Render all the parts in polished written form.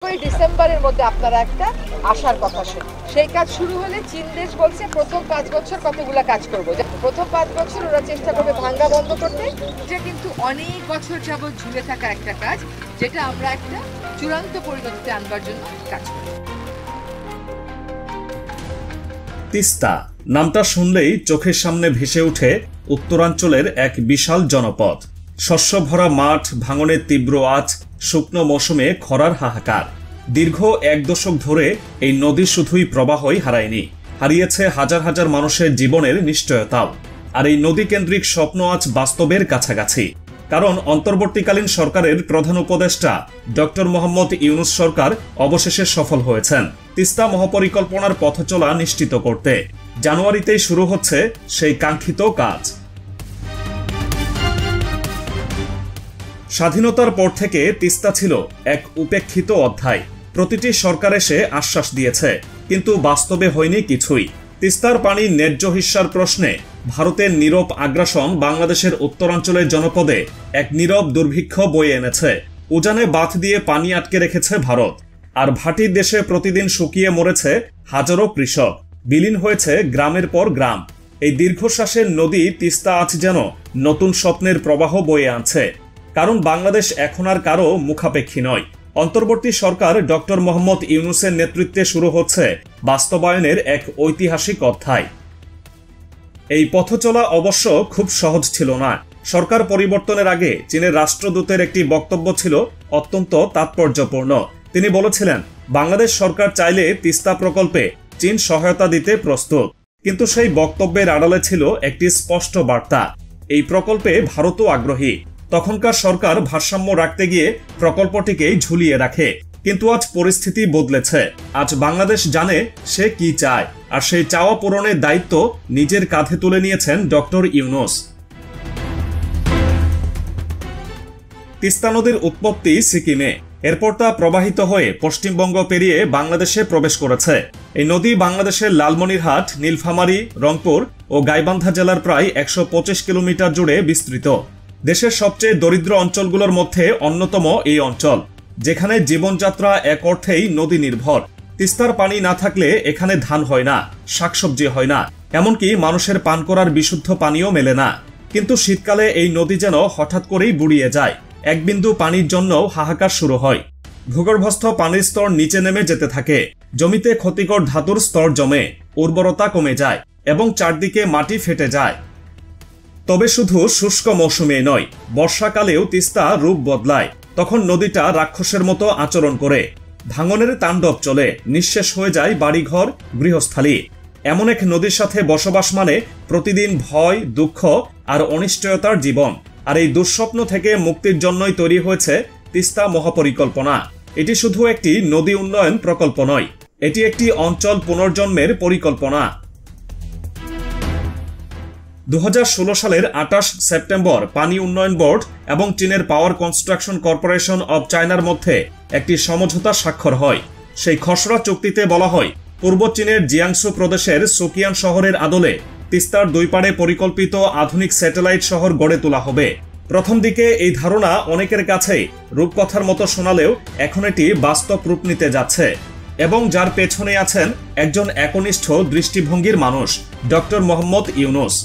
9ই ডিসেম্বরের মধ্যে আপনারা একটা আসার কথা শুনুন। সেই কাজ শুরু হলে চীন দেশ বলছে প্রথম 5 বছর কতগুলা কাজ করবো। প্রথম 5 বছর ওরা চেষ্টা করবে ভাঙ্গা বন্ধ করতে। এটা কিন্তু অনেক বছর যাবৎ ঝুলে থাকা একটা কাজ, যেটা আমরা একটা চূড়ান্ত পরিণতিতে আনবার জন্য কাজ করি। তিস্তা নামটা শুনলেই চোখের সামনে ভেসে ওঠে উত্তরাঞ্চলের এক বিশাল জনপদ। শস্য ভরা মাঠ, ভাঙনের তীব্র আঁচ, শুকনো মৌসুমে খরার হাহাকার। দীর্ঘ 1 দশক ধরে এই নদী শুধুই প্রবাহই হারায়নি, হারিয়েছে হাজার হাজার মানুষের জীবনের নিশ্চয়তাও। আর এই নদী কেন্দ্রিক স্বপ্ন আজ বাস্তবের কাছাকাছি, কারণ অন্তর্বর্তীকালীন সরকারের প্রধান উপদেষ্টা ডক্টর মোহাম্মদ ইউনূস সরকার অবশেষে সফল হয়েছেন তিস্তা মহাপরিকল্পনার পথচলা নিশ্চিত করতে। জানুয়ারিতেই শুরু হচ্ছে সেই কাঙ্ক্ষিত কাজ। স্বাধীনতার পর থেকে তিস্তা ছিল এক উপেক্ষিত অধ্যায়। প্রতিটি সরকার এসে আশ্বাস দিয়েছে, কিন্তু বাস্তবে হয়নি কিছুই। তিস্তার পানি ন্যায্য হিস্যার প্রশ্নে ভারতের নীরব আগ্রাসন বাংলাদেশের উত্তরাঞ্চলের জনপদে এক নীরব দুর্ভিক্ষ বয়ে এনেছে। উজানে বাঁধ দিয়ে পানি আটকে রেখেছে ভারত, আর ভাটির দেশে প্রতিদিন শুকিয়ে মরেছে হাজারো কৃষক। বিলীন হয়েছে গ্রামের পর গ্রাম। এই দীর্ঘশ্বাসের নদী তিস্তা আজ যেন নতুন স্বপ্নের প্রবাহ বয়ে আনছে, কারণ বাংলাদেশ এখন আর কারো মুখাপেক্ষী নয়। অন্তর্বর্তী সরকার ডক্টর মোহাম্মদ ইউনূসের নেতৃত্বে শুরু হচ্ছে বাস্তবায়নের এক ঐতিহাসিক অধ্যায়। এই পথচলা অবশ্য খুব সহজ ছিল না। সরকার পরিবর্তনের আগে চীনের রাষ্ট্রদূতের একটি বক্তব্য ছিল অত্যন্ত তাৎপর্যপূর্ণ। তিনি বলেছিলেন, বাংলাদেশ সরকার চাইলে তিস্তা প্রকল্পে চীন সহায়তা দিতে প্রস্তুত। কিন্তু সেই বক্তব্যের আড়ালে ছিল একটি স্পষ্ট বার্তা, এই প্রকল্পে ভারতও আগ্রহী। তখনকার সরকার ভারসাম্য রাখতে গিয়ে প্রকল্পটিকে ঝুলিয়ে রাখে। কিন্তু আজ পরিস্থিতি বদলেছে। আজ বাংলাদেশ জানে সে কি চায়, আর সেই চাওয়া পূরণের দায়িত্ব নিজের কাঁধে তুলে নিয়েছেন ডক্টর ইউনূস। তিস্তা নদীর উৎপত্তি সিকিমে, এরপর তা প্রবাহিত হয়ে পশ্চিমবঙ্গ পেরিয়ে বাংলাদেশে প্রবেশ করেছে। এই নদী বাংলাদেশের লালমনিরহাট, নীলফামারী, রংপুর ও গাইবান্ধা জেলার প্রায় 125 কিলোমিটার জুড়ে বিস্তৃত। দেশের সবচেয়ে দরিদ্র অঞ্চলগুলোর মধ্যে অন্যতম এই অঞ্চল, যেখানে জীবনযাত্রা এক অর্থেই নদী নির্ভর। তিস্তার পানি না থাকলে এখানে ধান হয় না, শাকসবজি হয় না, এমনকি মানুষের পান করার বিশুদ্ধ পানিও মেলে না। কিন্তু শীতকালে এই নদী যেন হঠাৎ করেই বুড়িয়ে যায়। এক বিন্দু পানির জন্য হাহাকার শুরু হয়। ভূগর্ভস্থ পানির স্তর নিচে নেমে যেতে থাকে, জমিতে ক্ষতিকর ধাতুর স্তর জমে, উর্বরতা কমে যায় এবং চারদিকে মাটি ফেটে যায়। তবে শুধু শুষ্ক মৌসুমে নয়, বর্ষাকালেও তিস্তা রূপ বদলায়। তখন নদীটা রাক্ষসের মতো আচরণ করে, ভাঙনের তাণ্ডব চলে, নিঃশেষ হয়ে যায় বাড়িঘর, গৃহস্থালী। এমন এক নদীর সাথে বসবাস মানে প্রতিদিন ভয়, দুঃখ আর অনিশ্চয়তার জীবন। আর এই দুঃস্বপ্ন থেকে মুক্তির জন্যই তৈরি হয়েছে তিস্তা মহাপরিকল্পনা। এটি শুধু একটি নদী উন্নয়ন প্রকল্প নয়, এটি একটি অঞ্চল পুনর্জন্মের পরিকল্পনা। 2016 সালের 28 সেপ্টেম্বর পানি উন্নয়ন বোর্ড এবং চীনের পাওয়ার কনস্ট্রাকশন কর্পোরেশন অব চায়নার মধ্যে একটি সমঝোতা স্বাক্ষর হয়। সেই খসড়া চুক্তিতে বলা হয়, পূর্ব চীনের জিয়াংসু প্রদেশের সুকিয়ান শহরের আদলে তিস্তার দুই পাড়ে পরিকল্পিত আধুনিক স্যাটেলাইট শহর গড়ে তোলা হবে। প্রথম দিকে এই ধারণা অনেকের কাছেই রূপকথার মতো শোনালেও এখন এটি বাস্তব রূপ নিতে যাচ্ছে, এবং যার পেছনে আছেন একজন একনিষ্ঠ দৃষ্টিভঙ্গির মানুষ, ডক্টর মোহাম্মদ ইউনূস।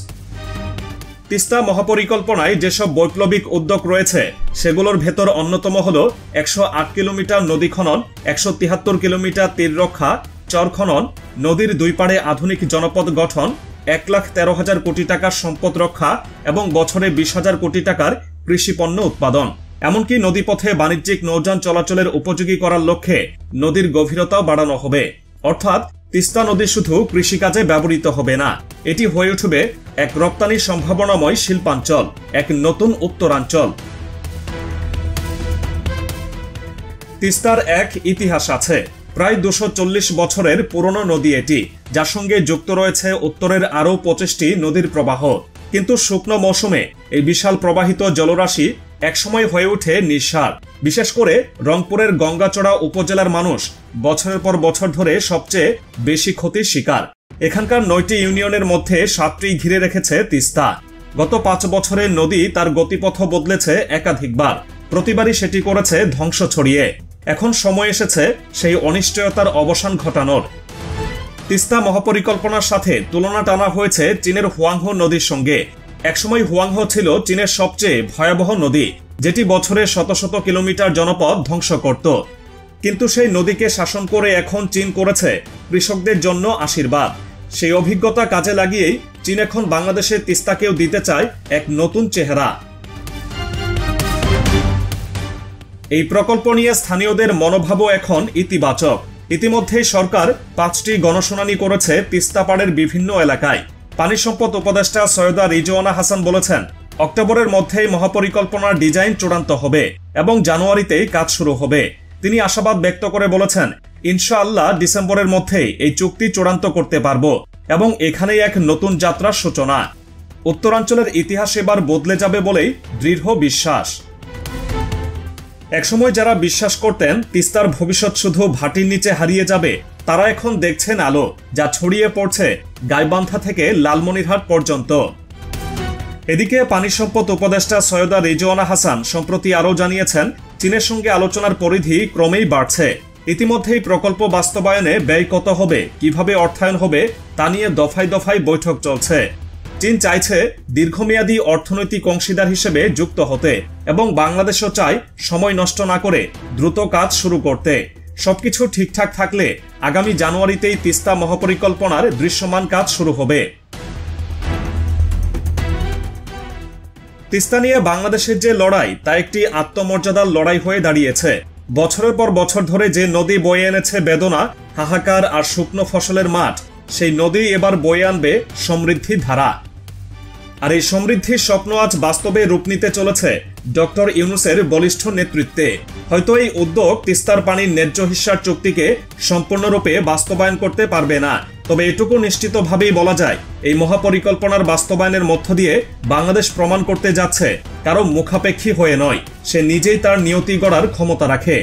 তিস্তা মহাপরিকল্পনায় যেসব বৈপ্লবিক উদ্যোগ রয়েছে সেগুলোর ভেতর অন্যতম হল 108 কিলোমিটার নদী খনন, 173 কিলোমিটার তীর রক্ষা, চর খনন, নদীর দুই পাড়ে আধুনিক জনপদ গঠন, 1,13,000 কোটি টাকার সম্পদ রক্ষা এবং বছরে 20,000 কোটি টাকার কৃষি পণ্য উৎপাদন। এমনকি নদীপথে বাণিজ্যিক নৌযান চলাচলের উপযোগী করার লক্ষ্যে নদীর গভীরতাও বাড়ানো হবে। অর্থাৎ তিস্তা নদী শুধু কৃষিকাজে ব্যবহৃত হবে না, এটি হয়ে উঠবে এক রপ্তানি সম্ভাবনাময় শিল্পাঞ্চল, এক নতুন উত্তরাঞ্চল। তিস্তার এক ইতিহাস আছে। প্রায় 240 বছরের পুরনো নদী এটি, যার সঙ্গে যুক্ত রয়েছে উত্তরের আরও 25টি নদীর প্রবাহ। কিন্তু শুকনো মৌসুমে এই বিশাল প্রবাহিত জলরাশি একসময় হয়ে ওঠে নিঃসার। বিশেষ করে রংপুরের গঙ্গাচড়া উপজেলার মানুষ বছরের পর বছর ধরে সবচেয়ে বেশি ক্ষতির শিকার। এখানকার 9টি ইউনিয়নের মধ্যে 7টি ঘিরে রেখেছে তিস্তা। গত 5 বছরে নদী তার গতিপথ বদলেছে একাধিকবার, প্রতিবারই সেটি করেছে ধ্বংস ছড়িয়ে। এখন সময় এসেছে সেই অনিশ্চয়তার অবসান ঘটানোর। তিস্তা মহাপরিকল্পনার সাথে তুলনা টানা হয়েছে চীনের হুয়াংহো নদীর সঙ্গে। একসময় হুয়াংহো ছিল চীনের সবচেয়ে ভয়াবহ নদী, যেটি বছরে শত শত কিলোমিটার জনপদ ধ্বংস করত। কিন্তু সেই নদীকে শাসন করে এখন চীন করেছে কৃষকদের জন্য আশীর্বাদ। সেই অভিজ্ঞতা কাজে লাগিয়েই চীন এখন বাংলাদেশের তিস্তাকেও দিতে চায় এক নতুন চেহারা। এই প্রকল্প নিয়ে স্থানীয়দের মনোভাবও এখন ইতিবাচক। ইতিমধ্যেই সরকার 5টি গণশুনানি করেছে তিস্তা পাড়ের বিভিন্ন এলাকায়। পানি সম্পদ উপদেষ্টা সৈয়দা রিজওয়ানা হাসান বলেছেন, অক্টোবরের মধ্যেই মহাপরিকল্পনার ডিজাইন চূড়ান্ত হবে এবং জানুয়ারিতেই কাজ শুরু হবে। তিনি আশাবাদ ব্যক্ত করে বলেছেন, ইনশাআল্লাহ ডিসেম্বরের মধ্যেই এই চুক্তি চূড়ান্ত করতে পারব এবং এখানেই এক নতুন যাত্রার সূচনা। উত্তরাঞ্চলের ইতিহাস এবার বদলে যাবে বলেই দৃঢ় বিশ্বাস। একসময় যারা বিশ্বাস করতেন তিস্তার ভবিষ্যৎ শুধু ভাটির নিচে হারিয়ে যাবে, তারা এখন দেখছেন আলো, যা ছড়িয়ে পড়ছে গাইবান্ধা থেকে লালমনিরহাট পর্যন্ত। এদিকে পানি সম্পদ উপদেষ্টা সৈয়দা রিজওয়ানা হাসান সম্প্রতি আরও জানিয়েছেন, চীনের সঙ্গে আলোচনার পরিধি ক্রমেই বাড়ছে। ইতিমধ্যেই প্রকল্প বাস্তবায়নে ব্যয় কত হবে, কিভাবে অর্থায়ন হবে তা নিয়ে দফায় দফায় বৈঠক চলছে। চীন চাইছে দীর্ঘমেয়াদী অর্থনৈতিক অংশীদার হিসেবে যুক্ত হতে এবং বাংলাদেশও চায় সময় নষ্ট না করে দ্রুত কাজ শুরু করতে। সবকিছু ঠিকঠাক থাকলে আগামী জানুয়ারিতেই তিস্তা মহাপরিকল্পনার দৃশ্যমান কাজ শুরু হবে। তিস্তা নিয়ে বাংলাদেশের যে লড়াই, তা একটি আত্মমর্যাদার লড়াই হয়ে দাঁড়িয়েছে। বছরের পর বছর ধরে যে নদী বয়ে এনেছে বেদনা, হাহাকার আর শুকনো ফসলের মাঠ, সেই নদী এবার বয়ে আনবে সমৃদ্ধির ধারা। আর এই সমৃদ্ধির স্বপ্ন আজ বাস্তবে রূপ নিতে চলেছে ডক্টর ইউনূসের বলিষ্ঠ নেতৃত্বে। হয়তো এই উদ্যোগ তিস্তার পানির ন্যায্য হিস্যার চুক্তিকে সম্পূর্ণরূপে বাস্তবায়ন করতে পারবে না, তবে এটুকু নিশ্চিতভাবেই বলা যায়, এই মহাপরিকল্পনার বাস্তবায়নের মধ্য দিয়ে বাংলাদেশ প্রমাণ করতে যাচ্ছে কারো মুখাপেক্ষী হয়ে নয়, সে নিজেই তার নিয়তি গড়ার ক্ষমতা রাখে।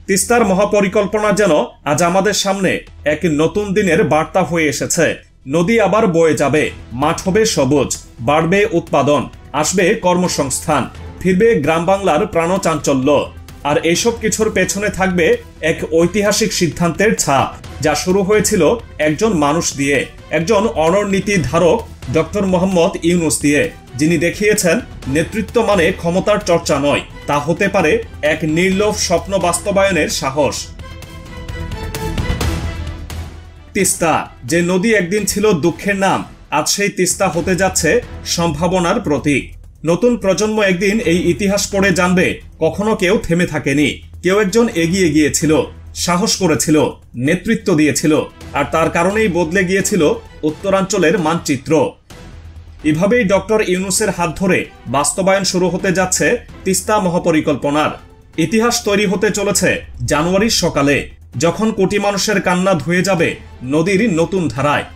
তিস্তার মহাপরিকল্পনা যেন আজ আমাদের সামনে এক নতুন দিনের বার্তা হয়ে এসেছে। নদী আবার বয়ে যাবে, মাঠ হবে সবুজ, বাড়বে উৎপাদন, আসবে কর্মসংস্থান, ফিরবে গ্রাম বাংলার প্রাণচাঞ্চল্য। আর এইসব কিছুর পেছনে থাকবে এক ঐতিহাসিক সিদ্ধান্তের ছাপ, যা শুরু হয়েছিল একজন মানুষ দিয়ে, একজন অনড়নীতি ধারক ডক্টর মোহাম্মদ ইউনূস দিয়ে, যিনি দেখিয়েছেন নেতৃত্ব মানে ক্ষমতার চর্চা নয়, তা হতে পারে এক নির্লোভ স্বপ্ন বাস্তবায়নের সাহস। তিস্তা, যে নদী একদিন ছিল দুঃখের নাম, আজ সেই তিস্তা হতে যাচ্ছে সম্ভাবনার প্রতীক। নতুন প্রজন্ম একদিন এই ইতিহাস পড়ে জানবে, কখনো কেউ থেমে থাকেনি, কেউ একজন এগিয়ে গিয়েছিল, সাহস করেছিল, নেতৃত্ব দিয়েছিল, আর তার কারণেই বদলে গিয়েছিল উত্তরাঞ্চলের মানচিত্র। এভাবেই ডক্টর ইউনূসের হাত ধরে বাস্তবায়ন শুরু হতে যাচ্ছে তিস্তা মহাপরিকল্পনার। ইতিহাস তৈরি হতে চলেছে জানুয়ারির সকালে, যখন কোটি মানুষের কান্না ধুয়ে যাবে নদীর নতুন ধারায়।